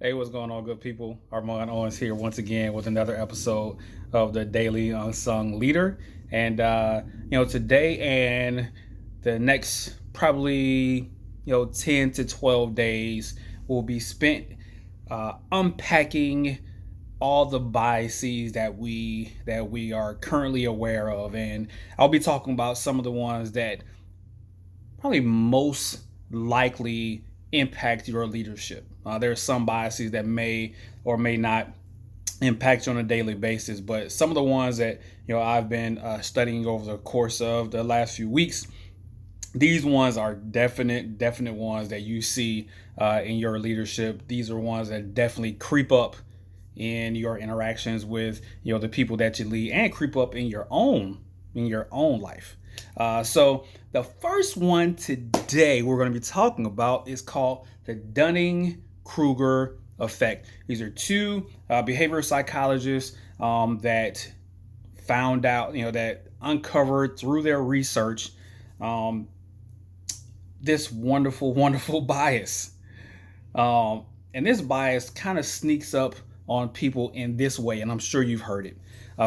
Hey, what's going on, good people? Armand Owens here once again with another episode of the Daily Unsung Leader. And, today and the next probably, 10 to 12 days will be spent unpacking all the biases that we are currently aware of. And I'll be talking about some of the ones that probably most likely impact your leadership. There are some biases that may or may not impact you on a daily basis, but some of the ones that I've been studying over the course of the last few weeks, these ones are definite ones that you see in your leadership. These are ones that definitely creep up in your interactions with the people that you lead, and creep up in your own life. So the first one today we're going to be talking about is called the Dunning-Kruger effect. These are two behavioral psychologists that found out, that uncovered through their research um, this wonderful bias. And this bias kind of sneaks up on people in this way, and I'm sure you've heard it.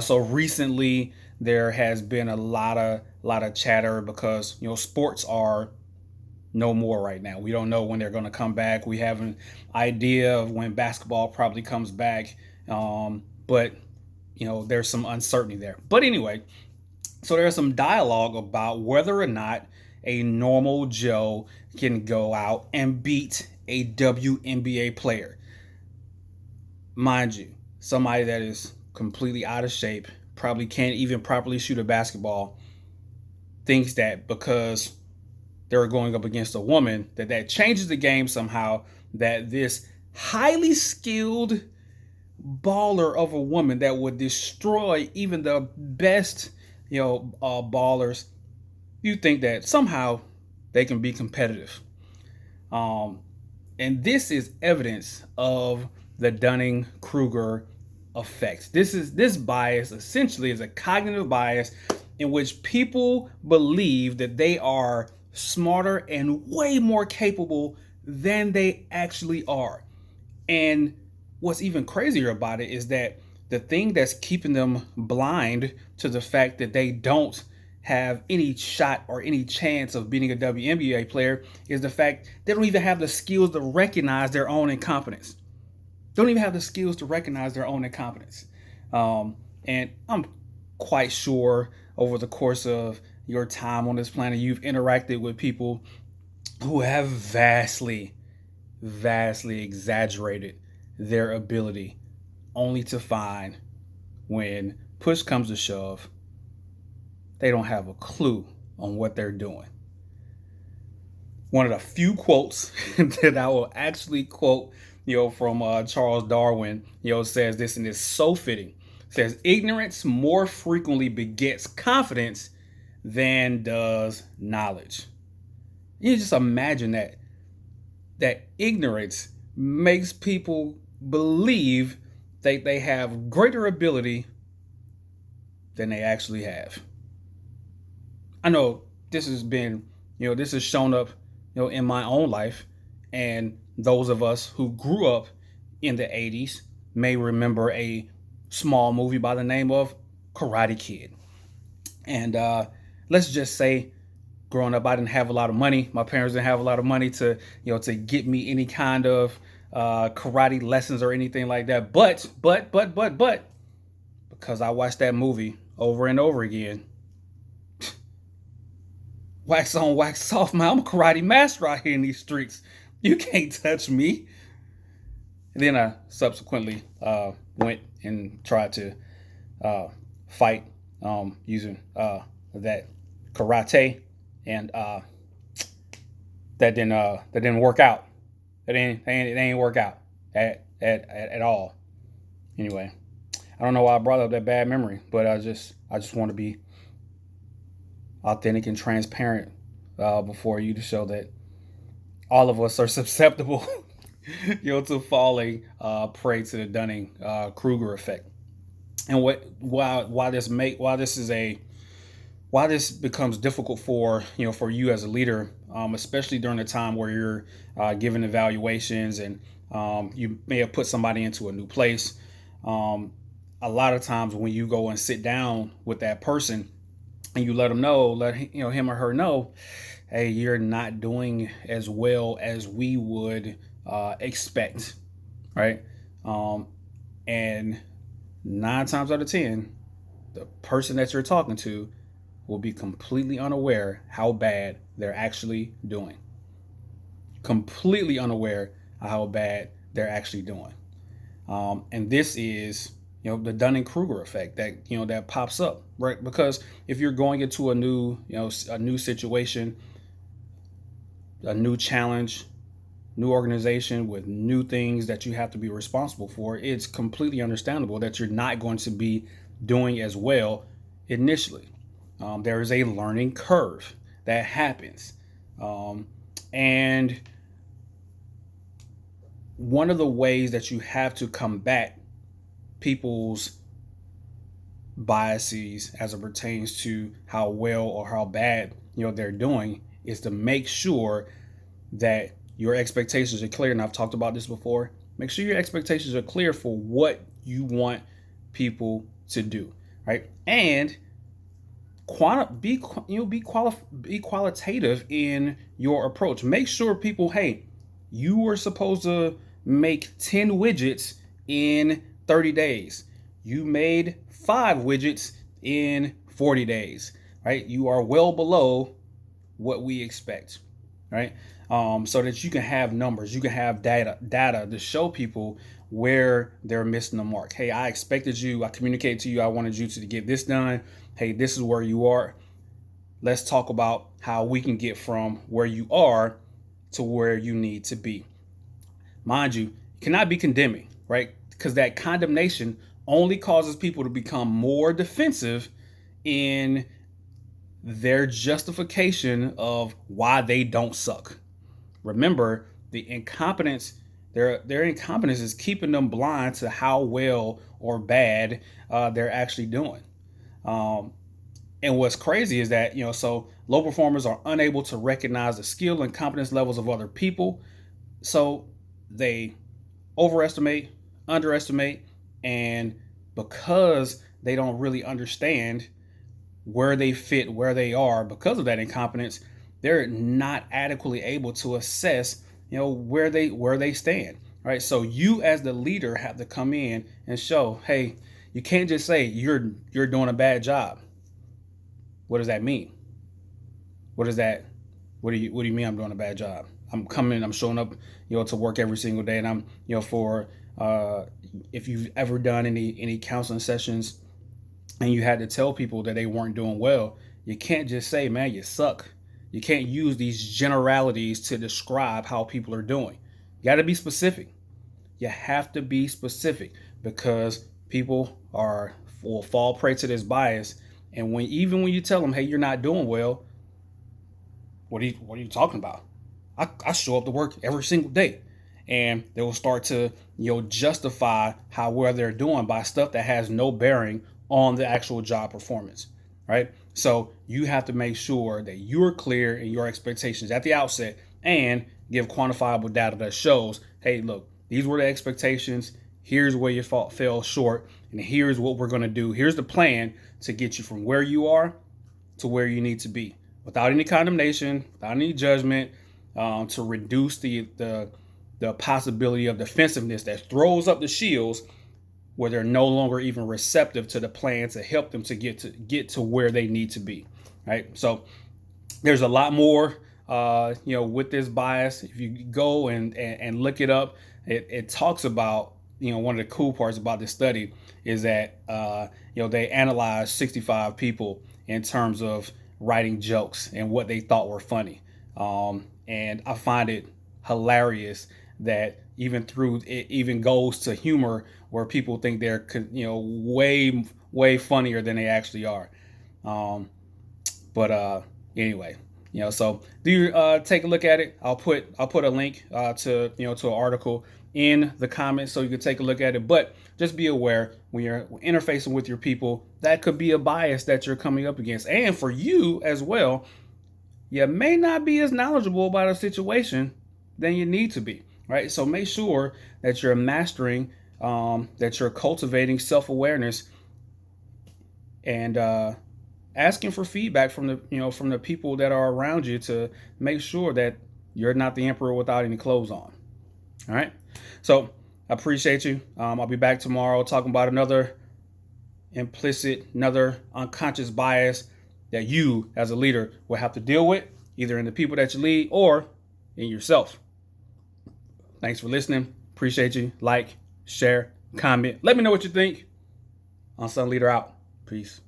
So recently, there has been a lot of chatter because sports are no more right now. We don't know when they're going to come back. We have an idea of when basketball probably comes back, but there's some uncertainty there. But anyway, so there's some dialogue about whether or not a normal Joe can go out and beat a WNBA player. Mind you, somebody that is completely out of shape, probably can't even properly shoot a basketball, thinks that because they're going up against a woman, that changes the game somehow, that this highly skilled baller of a woman that would destroy even the best, ballers, you think that somehow they can be competitive. Um, and this is evidence of the Dunning-Kruger effect. This bias essentially is a cognitive bias in which people believe that they are smarter and way more capable than they actually are. And what's even crazier about it is that the thing that's keeping them blind to the fact that they don't have any shot or any chance of beating a WNBA player is the fact they don't even have the skills to recognize their own incompetence. Don't even have the skills to recognize their own incompetence. And I'm quite sure over the course of your time on this planet, you've interacted with people who have vastly exaggerated their ability, only to find when push comes to shove, they don't have a clue on what they're doing. One of the few quotes that I will actually quote, from Charles Darwin, says this, and it's so fitting. It says, ignorance more frequently begets confidence than does knowledge. You just imagine that ignorance makes people believe that they have greater ability than they actually have. I know this has shown up, in my own life, and those of us who grew up in the 80s may remember a small movie by the name of Karate Kid. And let's just say, growing up, I didn't have a lot of money. My parents didn't have a lot of money to get me any kind of karate lessons or anything like that. But, because I watched that movie over and over again, wax on, wax off, man. I'm a karate master out here in these streets. You can't touch me. And then I subsequently went and tried to fight using that karate, and that didn't work out. It ain't work out at all. Anyway, I don't know why I brought up that bad memory, but I just want to be authentic and transparent before you, to show that all of us are susceptible, to falling prey to the Dunning-Kruger effect. And why this becomes difficult for you as a leader, especially during the time where you're giving evaluations and You may have put somebody into a new place. Um, a lot of times when you go and sit down with that person and you let them know, him or her know, hey, you're not doing as well as we would expect, right? Um, and 9 times out of 10, the person that you're talking to will be completely unaware how bad they're actually doing. Completely unaware of how bad they're actually doing. And this is, the Dunning-Kruger effect that that pops up, right? Because if you're going into a new situation, a new challenge, new organization with new things that you have to be responsible for, it's completely understandable that you're not going to be doing as well initially. There is a learning curve that happens. And one of the ways that you have to combat people's biases as it pertains to how well or how bad they're doing is to make sure that your expectations are clear. And I've talked about this before. Make sure your expectations are clear for what you want people to do, right? And be qualitative in your approach. Make sure people, hey, you were supposed to make 10 widgets in 30 days. You made 5 widgets in 40 days, right? You are well below what we expect, right? So that you can have numbers, you can have data to show people where they're missing the mark. Hey, I expected you, I communicated to you, I wanted you to get this done. Hey, this is where you are. Let's talk about how we can get from where you are to where you need to be. Mind you, it cannot be condemning, right? Because that condemnation only causes people to become more defensive in their justification of why they don't suck. Remember, the incompetence, their incompetence is keeping them blind to how well or bad they're actually doing. And what's crazy is that, so low performers are unable to recognize the skill and competence levels of other people. So they overestimate, underestimate, and because they don't really understand where they fit, where they are, because of that incompetence, they're not adequately able to assess, where they stand. Right. So you as the leader have to come in and show, hey, you can't just say you're doing a bad job. What does that mean? What is that? What do you mean I'm doing a bad job? I'm coming, I'm showing up, to work every single day, and I'm, for if you've ever done any counseling sessions and you had to tell people that they weren't doing well, you can't just say, man, you suck. You can't use these generalities to describe how people are doing. You got to be specific. You have to be specific because people will fall prey to this bias. And even when you tell them, hey, you're not doing well, what are you talking about? I show up to work every single day. And they will start to, justify how well they're doing by stuff that has no bearing on the actual job performance, right? So you have to make sure that you're clear in your expectations at the outset and give quantifiable data that shows, hey, look, these were the expectations. Here's where you fell short. And here's what we're going to do. Here's the plan to get you from where you are to where you need to be without any condemnation, without any judgment, to reduce the possibility of defensiveness that throws up the shields where they're no longer even receptive to the plan to help them to get to where they need to be, right? So there's a lot more, with this bias. If you go and look it up, it talks about, one of the cool parts about this study is that, they analyzed 65 people in terms of writing jokes and what they thought were funny. And I find it hilarious that even through it even goes to humor where people think they're, way funnier than they actually are. But anyway, so do you take a look at it? I'll put a link to to an article in the comments so you can take a look at it. But just be aware when you're interfacing with your people, that could be a bias that you're coming up against. And for you as well, you may not be as knowledgeable about a situation than you need to be, right? So make sure that you're mastering, that you're cultivating self-awareness, and asking for feedback from the people that are around you to make sure that you're not the emperor without any clothes on. All right. So I appreciate you. I'll be back tomorrow talking about another unconscious bias that you as a leader will have to deal with, either in the people that you lead or in yourself. Thanks for listening. Appreciate you. Like, share, comment. Let me know what you think. On Sun Leader out. Peace.